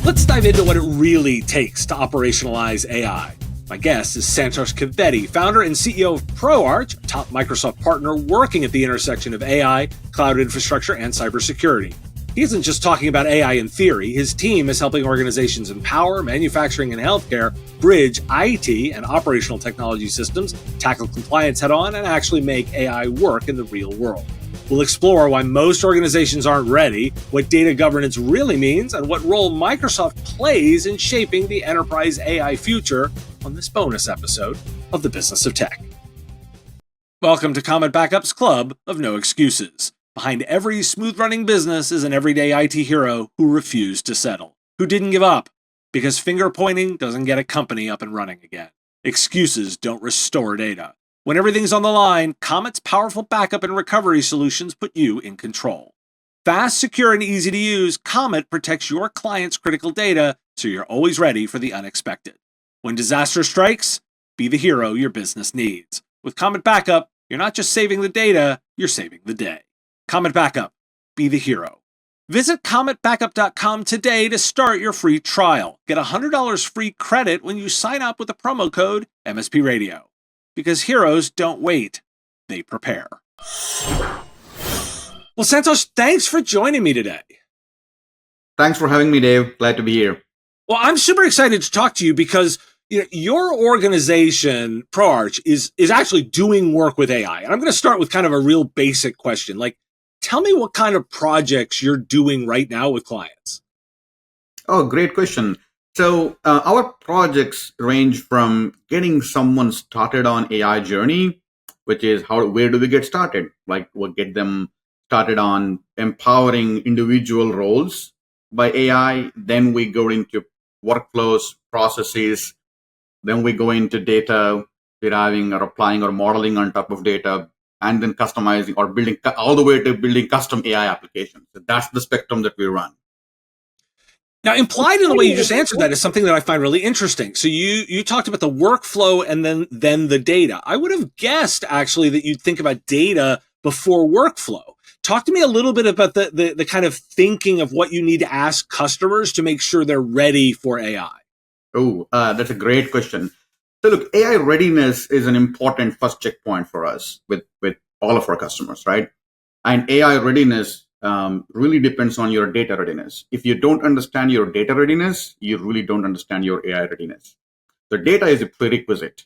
Let's dive into what it really takes to operationalize AI. My guest is Santosh Kaveti, founder and CEO of ProArch, a top Microsoft partner working at the intersection of AI, cloud infrastructure, and cybersecurity. He isn't just talking about AI in theory. His team is helping organizations in power, manufacturing, and healthcare bridge IT and operational technology systems, tackle compliance head-on, and actually make AI work in the real world. We'll explore why most organizations aren't ready, what data governance really means, and what role Microsoft plays in shaping the enterprise AI future on this bonus episode of The Business of Tech. Welcome to Comet Backup's Club of No Excuses. Behind every smooth-running business is an everyday IT hero who refused to settle, who didn't give up, because finger-pointing doesn't get a company up and running again. Excuses don't restore data. When everything's on the line, Comet's powerful backup and recovery solutions put you in control. Fast, secure, and easy to use, Comet protects your clients' critical data so you're always ready for the unexpected. When disaster strikes, be the hero your business needs. With Comet Backup, you're not just saving the data, you're saving the day. Comet Backup, be the hero. Visit cometbackup.com today to start your free trial. Get $100 free credit when you sign up with the promo code MSP Radio. Because heroes don't wait, they prepare. Well, Santosh, thanks for joining me today. Thanks for having me, Dave. Glad to be here. Well, I'm super excited to talk to you because your organization, ProArch, is actually doing work with AI. And I'm going to start with kind of a real basic question. Tell me what kind of projects you're doing right now with clients. Oh, great question. So our projects range from getting someone started on AI journey, which is where do we get started? We'll get them started on empowering individual roles by AI. Then we go into workflows, processes. Then we go into data deriving or applying or modeling on top of data, and then customizing or building all the way to building custom AI applications. So that's the spectrum that we run. Now, implied in the way you just answered that is something that I find really interesting. So you talked about the workflow and then the data. I would have guessed, actually, that you'd think about data before workflow. Talk to me a little bit about the kind of thinking of what you need to ask customers to make sure they're ready for AI. Oh, that's a great question. So look, AI readiness is an important first checkpoint for us with all of our customers, right? And AI readiness really depends on your data readiness. If you don't understand your data readiness, you really don't understand your AI readiness. The data is a prerequisite.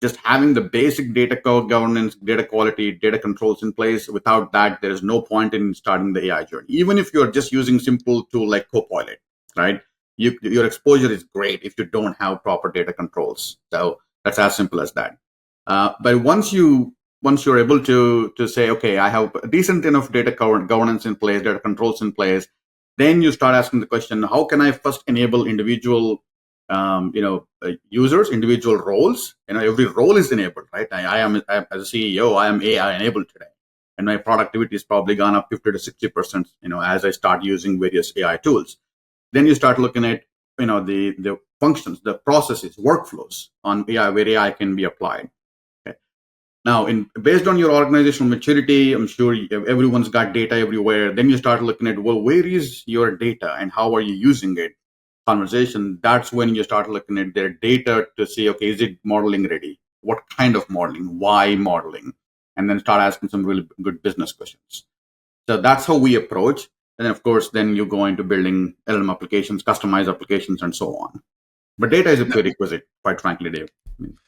Just having the basic data governance, data quality, data controls in place, without that, there is no point in starting the AI journey. Even if you're just using simple tool like Copilot, right? Your exposure is great if you don't have proper data controls. So that's as simple as that. But once you're able to say, okay, I have a decent enough data governance in place, data controls in place, then you start asking the question, how can I first enable individual users, individual roles? Every role is enabled, right? I am as a CEO, I am AI enabled today, and my productivity has probably gone up 50 to 60%. As I start using various AI tools, then you start looking at the functions, the processes, workflows on AI where AI can be applied. Okay. Now, based on your organizational maturity, I'm sure everyone's got data everywhere. Then you start looking at, well, where is your data and how are you using it? Conversation. That's when you start looking at their data to see, okay, is it modeling ready? What kind of modeling? Why modeling? And then start asking some really good business questions. So that's how we approach. And then, of course, then you go into building LLM applications, customized applications, and so on. But data is a prerequisite, quite frankly, Dave.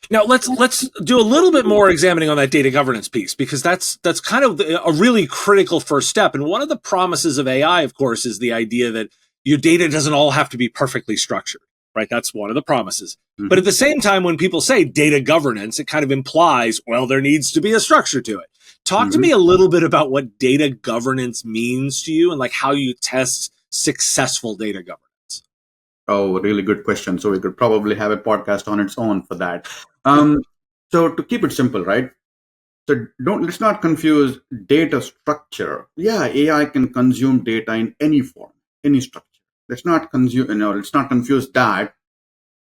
Now let's do a little bit more examining on that data governance piece, because that's kind of a really critical first step. And one of the promises of AI, of course, is the idea that your data doesn't all have to be perfectly structured, right? That's one of the promises. Mm-hmm. But at the same time, when people say data governance, it kind of implies, well, there needs to be a structure to it. Talk to me a little bit about what data governance means to you and how you test successful data governance. Oh, really good question. So we could probably have a podcast on its own for that. So to keep it simple, right? So let's not confuse data structure. Yeah, AI can consume data in any form, any structure. Let's not confuse that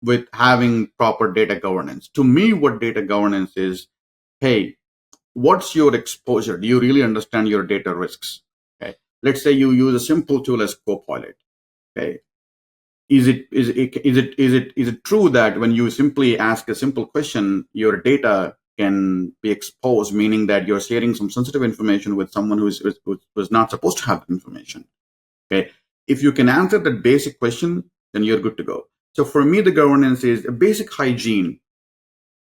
with having proper data governance. To me, what data governance is, hey, what's your exposure? Do you really understand your data risks? Okay. Let's say you use a simple tool as Copilot. Okay. is it true that when you simply ask a simple question, your data can be exposed, meaning that you're sharing some sensitive information with someone who's not supposed to have the information? Okay, if you can answer that basic question, then you're good to go. So for me, the governance is a basic hygiene,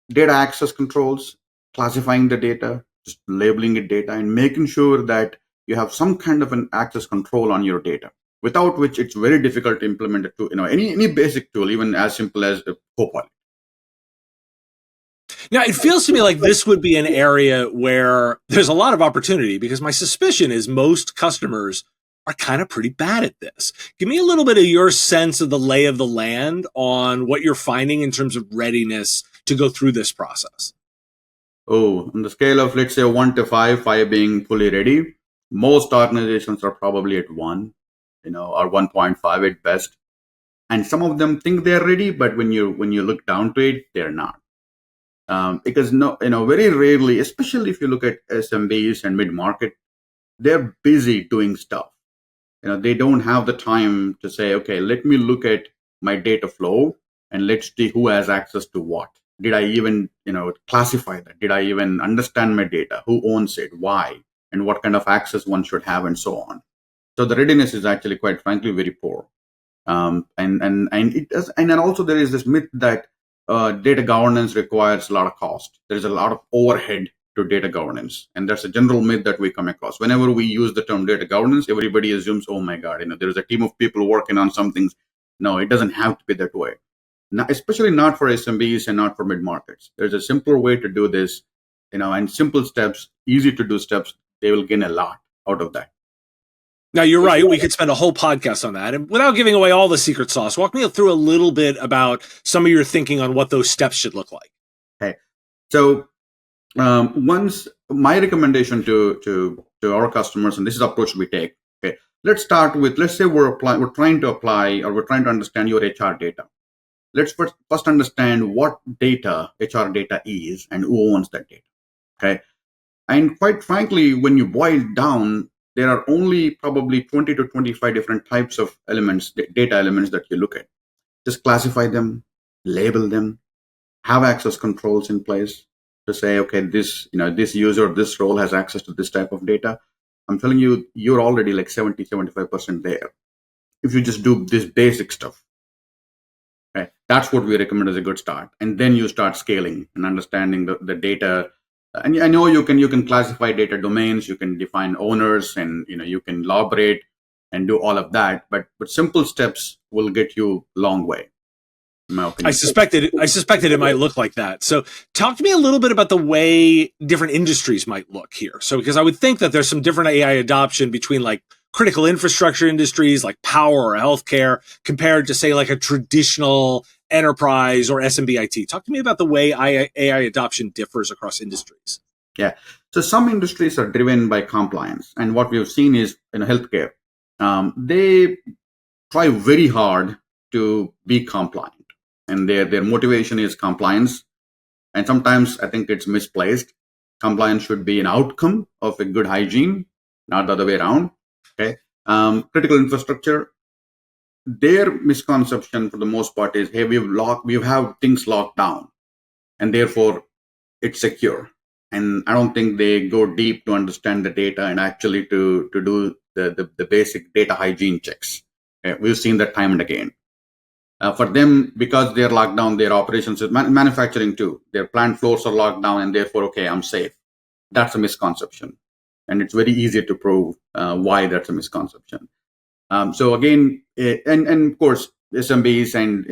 data access controls, classifying the data, just labeling it data, and making sure that you have some kind of an access control on your data, without which it's very difficult to implement it to any basic tool, even as simple as a Copilot. Now, it feels to me like this would be an area where there's a lot of opportunity, because my suspicion is most customers are kind of pretty bad at this. Give me a little bit of your sense of the lay of the land on what you're finding in terms of readiness to go through this process. Oh, on the scale of, let's say, 1 to 5, 5 being fully ready, most organizations are probably at 1, or 1.5 at best. And some of them think they're ready, but when you look down to it, they're not. Because very rarely, especially if you look at SMBs and mid-market, they're busy doing stuff. They don't have the time to say, okay, let me look at my data flow and let's see who has access to what. Did I even classify that? Did I even understand my data? Who owns it? Why? And what kind of access one should have, and so on. So the readiness is actually, quite frankly, very poor. And it does. And then also there is this myth that data governance requires a lot of cost. There is a lot of overhead to data governance, and that's a general myth that we come across. Whenever we use the term data governance, everybody assumes, oh my God, there is a team of people working on some things. No, it doesn't have to be that way. Especially not for SMBs and not for mid markets. There's a simpler way to do this, and simple steps, easy to do steps. They will gain a lot out of that. Now, you're right. We could spend a whole podcast on that. And without giving away all the secret sauce, walk me through a little bit about some of your thinking on what those steps should look like. Okay. So once my recommendation to our customers, and this is the approach we take. Okay. Let's start with, let's say we're trying to apply, or we're trying to understand your HR data. Let's first understand what data, HR data is, and who owns that data. Okay. And quite frankly, when you boil down, there are only probably 20 to 25 different types of elements, data elements that you look at. Just classify them, label them, have access controls in place to say, okay, this user, this role has access to this type of data. I'm telling you, you're already like 70, 75% there. If you just do this basic stuff, okay, that's what we recommend as a good start. And then you start scaling and understanding the data. And I know you can classify data domains, you can define owners, and you can elaborate and do all of that. But simple steps will get you a long way, in my opinion. I suspected it might look like that. So talk to me a little bit about the way different industries might look here. So because I would think that there's some different AI adoption between like critical infrastructure industries like power or healthcare compared to, say, like a traditional enterprise or SMB IT. Talk to me about the way AI adoption differs across industries. Yeah. So some industries are driven by compliance. And what we've seen is in healthcare, they try very hard to be compliant. And their motivation is compliance. And sometimes I think it's misplaced. Compliance should be an outcome of a good hygiene, not the other way around. Okay. Critical infrastructure, their misconception for the most part is, hey, we have things locked down, and therefore it's secure. And I don't think they go deep to understand the data and actually to do the basic data hygiene checks. Okay. We've seen that time and again. For them, because they're locked down, their operations, manufacturing too, their plant floors are locked down, and therefore, okay, I'm safe. That's a misconception. And it's very easy to prove why that's a misconception. So again, and of course, SMBs and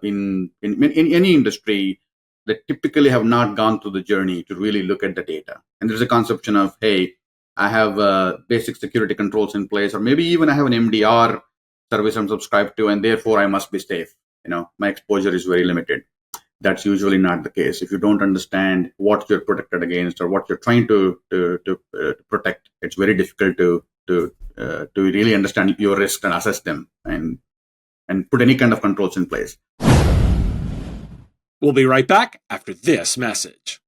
in any industry, they typically have not gone through the journey to really look at the data. And there's a conception of, hey, I have basic security controls in place, or maybe even I have an MDR service I'm subscribed to, and therefore I must be safe. My exposure is very limited. That's usually not the case. If you don't understand what you're protected against or what you're trying to protect, it's very difficult to really understand your risks and assess them and put any kind of controls in place. We'll be right back after this message.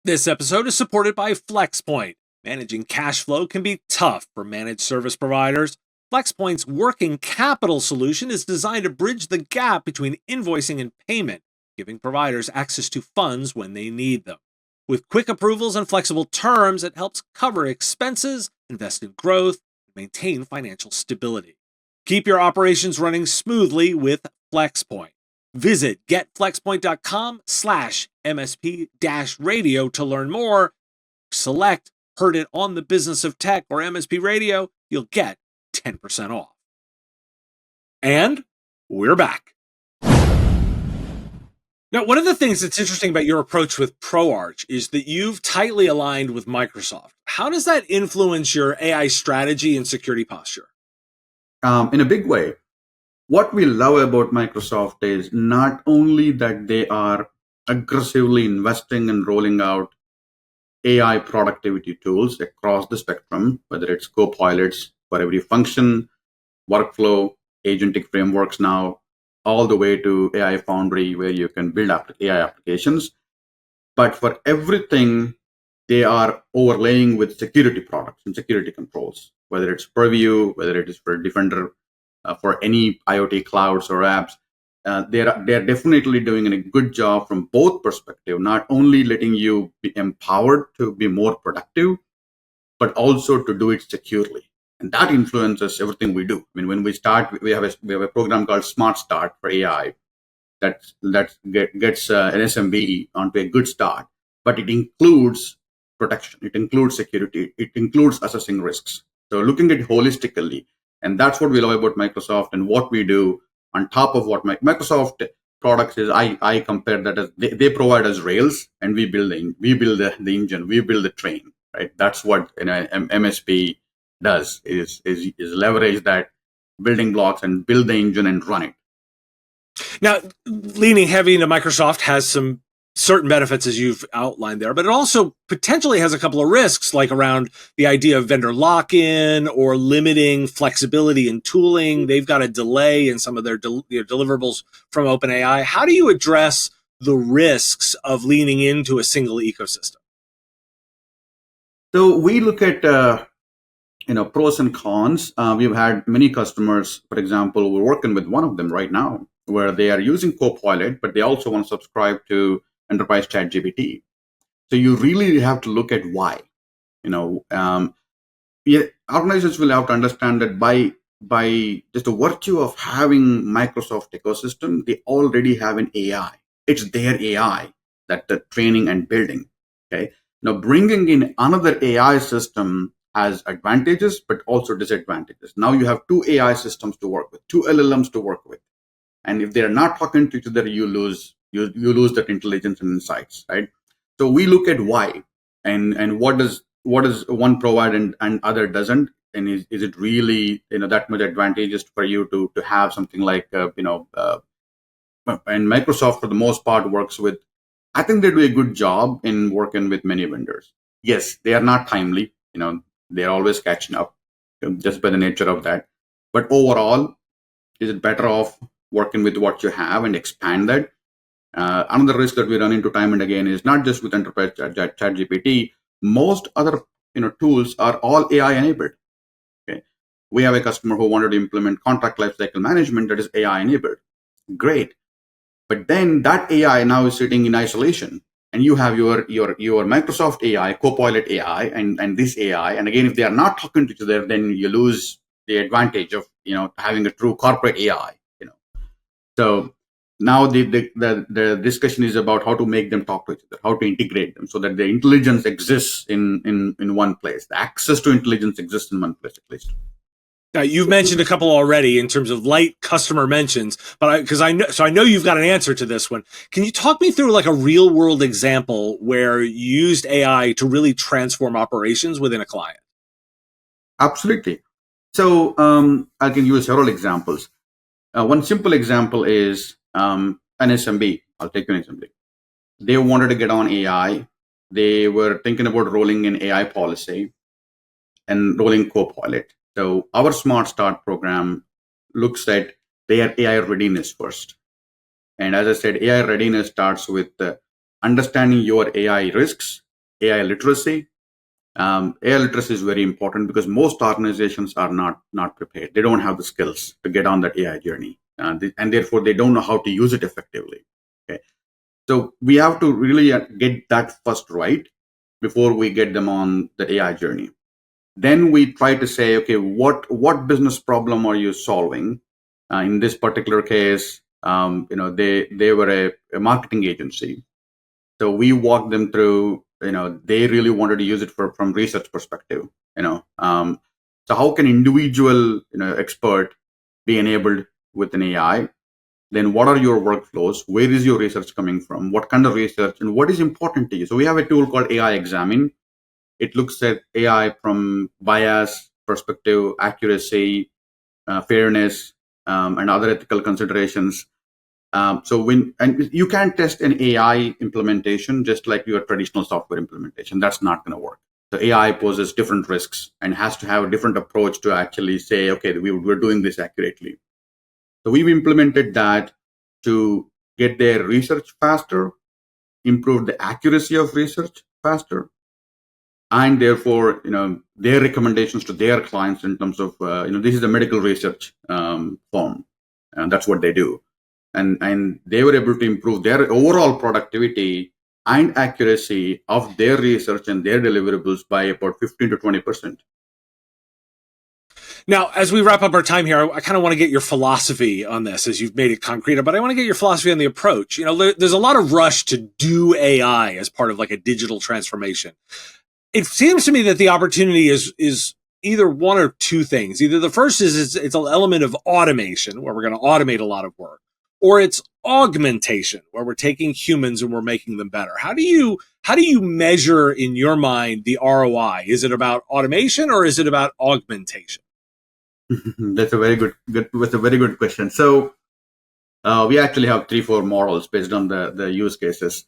This episode is supported by FlexPoint. Managing cash flow can be tough for managed service providers. FlexPoint's working capital solution is designed to bridge the gap between invoicing and payment, giving providers access to funds when they need them. With quick approvals and flexible terms, it helps cover expenses, invest in growth, and maintain financial stability. Keep your operations running smoothly with FlexPoint. Visit getflexpoint.com/MSP-radio to learn more. Select Heard It on the Business of Tech or MSP Radio. You'll get 10% off. And we're back. Now, one of the things that's interesting about your approach with ProArch is that you've tightly aligned with Microsoft. How does that influence your AI strategy and security posture? In a big way. What we love about Microsoft is not only that they are aggressively investing and rolling out AI productivity tools across the spectrum, whether it's co-pilots for every function, workflow, agentic frameworks now, all the way to AI Foundry, where you can build AI applications. But for everything, they are overlaying with security products and security controls, whether it's Purview, whether it is for Defender, for any IoT clouds or apps. They're definitely doing a good job from both perspectives, not only letting you be empowered to be more productive, but also to do it securely. And that influences everything we do. I mean, when we start, we have a program called Smart Start for AI that gets an SMB onto a good start, but it includes protection, it includes security, it includes assessing risks. So looking at it holistically, and that's what we love about Microsoft and what we do on top of what Microsoft products is. I compare that as they provide us rails, and we build the engine, we build the train. Right? That's what MSP does is leverage that building blocks and build the engine and run it. Now, leaning heavy into Microsoft has some certain benefits, as you've outlined there, but it also potentially has a couple of risks, like around the idea of vendor lock-in or limiting flexibility in tooling. They've got a delay in some of their deliverables from OpenAI. How do you address the risks of leaning into a single ecosystem? So we look at pros and cons. We've had many customers, for example, we're working with one of them right now, where they are using Copilot, but they also want to subscribe to Enterprise ChatGPT. So you really have to look at why. Organizations will have to understand that by just the virtue of having Microsoft ecosystem, they already have an AI. It's their AI that the training and building. Okay. Now bringing in another AI system has advantages, but also disadvantages. Now you have two AI systems to work with, two LLMs to work with. And if they're not talking to each other, you lose that intelligence and insights, right? So we look at why and what does one provide and other doesn't, and is it really that much advantageous for you to have something like and Microsoft for the most part works with. I think they do a good job in working with many vendors. Yes, they are not timely. They're always catching up just by the nature of that. But overall, is it better off working with what you have and expand that? Another risk that we run into time and again is not just with Enterprise ChatGPT. Most other tools are all AI enabled. Okay, we have a customer who wanted to implement contract lifecycle management that is AI enabled. Great, but then that AI now is sitting in isolation, and you have your Microsoft AI, Copilot AI, and this AI. And again, if they are not talking to each other, then you lose the advantage of having a true corporate AI. So now the discussion is about how to make them talk to each other, how to integrate them so that the intelligence exists in one place. The access to intelligence exists in one place at least. Now, you've mentioned a couple already in terms of light customer mentions, but I know you've got an answer to this one. Can you talk me through like a real world example where you used AI to really transform operations within a client? Absolutely. So I can use several examples. One simple example is an SMB. I'll take an SMB. They wanted to get on AI. They were thinking about rolling in AI policy and rolling Copilot. So our Smart Start program looks at their AI readiness first. And as I said, AI readiness starts with understanding your AI risks, AI literacy, AI literacy is very important because most organizations are not prepared. They don't have the skills to get on that AI journey, and therefore they don't know how to use it effectively. Okay, so we have to really get that first right before we get them on the AI journey. Then we try to say, okay, what business problem are you solving? In this particular case, they were a marketing agency, so we walked them through. They really wanted to use it from research perspective. So how can individual expert be enabled with an AI? Then what are your workflows? Where is your research coming from? What kind of research and what is important to you? So we have a tool called AI Examine. It looks at AI from bias perspective, accuracy, fairness, and other ethical considerations. And you can test an AI implementation just like your traditional software implementation. That's not going to work. So AI poses different risks and has to have a different approach to actually say, okay, we're doing this accurately. So we've implemented that to get their research faster, improve the accuracy of research faster, and therefore, their recommendations to their clients in terms of, this is a medical research firm, and that's what they do. And they were able to improve their overall productivity and accuracy of their research and their deliverables by about 15 to 20%. Now, as we wrap up our time here, I kind of want to get your philosophy on this, as you've made it concrete, but I want to get your philosophy on the approach. There's a lot of rush to do AI as part of like a digital transformation. It seems to me that the opportunity is either one or two things. Either the first is it's an element of automation, where we're going to automate a lot of work, or it's augmentation, where we're taking humans and we're making them better. How do you measure in your mind the ROI? Is it about automation or is it about augmentation? That's a very good question. So we actually have 3-4 models based on the use cases.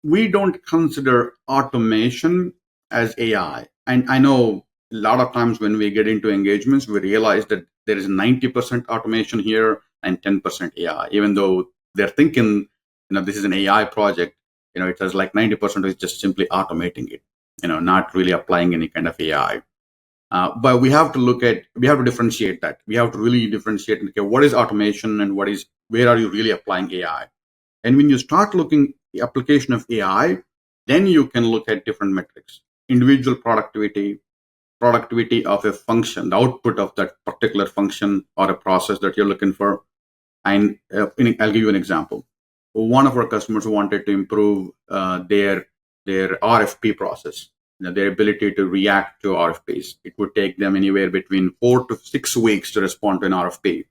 We don't consider automation as AI. And I know a lot of times when we get into engagements, we realize that there is 90% automation here and 10% AI, even though they're thinking, this is an AI project, it has like 90% is just simply automating it, not really applying any kind of AI. But we have to differentiate that. We have to really differentiate, okay, what is automation and where are you really applying AI? And when you start looking at the application of AI, then you can look at different metrics: individual productivity of a function, the output of that particular function or a process that you're looking for. And I'll give you an example. One of our customers wanted to improve their RFP process, their ability to react to RFPs. It would take them anywhere between 4 to 6 weeks to respond to an RFP.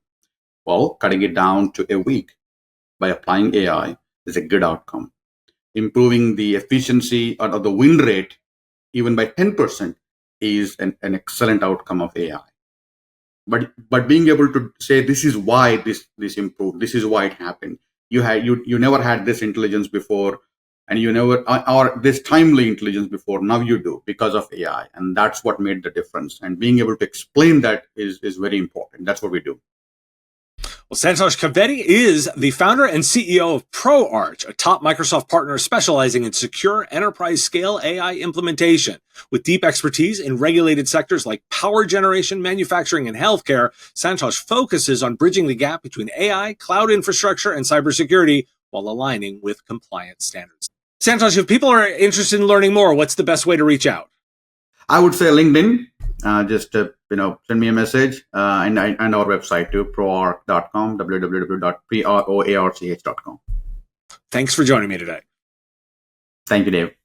Well, cutting it down to a week by applying AI is a good outcome. Improving the efficiency or the win rate even by 10% is an excellent outcome of AI. But being able to say, this is why this improved, this is why it happened. You never had this intelligence before, and you never or this timely intelligence before. Now you do because of AI, and that's what made the difference. And being able to explain that is very important. That's what we do. Well, Santosh Kaveti is the founder and CEO of ProArch, a top Microsoft partner specializing in secure enterprise-scale AI implementation. With deep expertise in regulated sectors like power generation, manufacturing, and healthcare, Santosh focuses on bridging the gap between AI, cloud infrastructure, and cybersecurity while aligning with compliance standards. Santosh, if people are interested in learning more, what's the best way to reach out? I would say LinkedIn. Just send me a message, and our website too, proarch.com, www.preroarch.com. Thanks for joining me today. Thank you, Dave.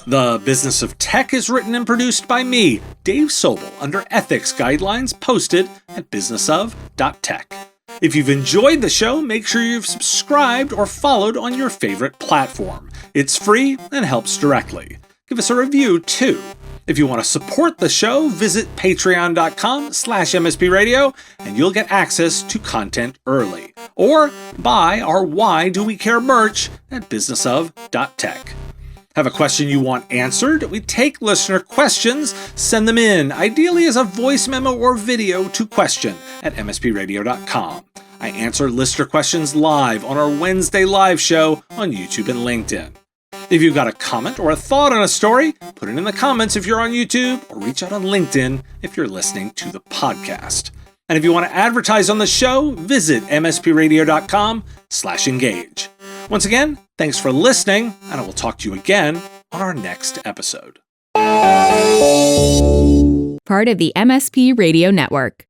The Business of Tech is written and produced by me, Dave Sobel, under ethics guidelines posted at businessof.tech. If you've enjoyed the show, make sure you've subscribed or followed on your favorite platform. It's free and helps directly. Give us a review too. If you want to support the show, visit patreon.com/MSP Radio and you'll get access to content early. Or buy our Why Do We Care merch at businessof.tech. Have a question you want answered? We take listener questions, send them in, ideally as a voice memo or video to question@mspradio.com. I answer listener questions live on our Wednesday live show on YouTube and LinkedIn. If you've got a comment or a thought on a story, put it in the comments if you're on YouTube, or reach out on LinkedIn if you're listening to the podcast. And if you want to advertise on the show, visit mspradio.com/engage. Once again, thanks for listening, and I will talk to you again on our next episode. Part of the MSP Radio Network.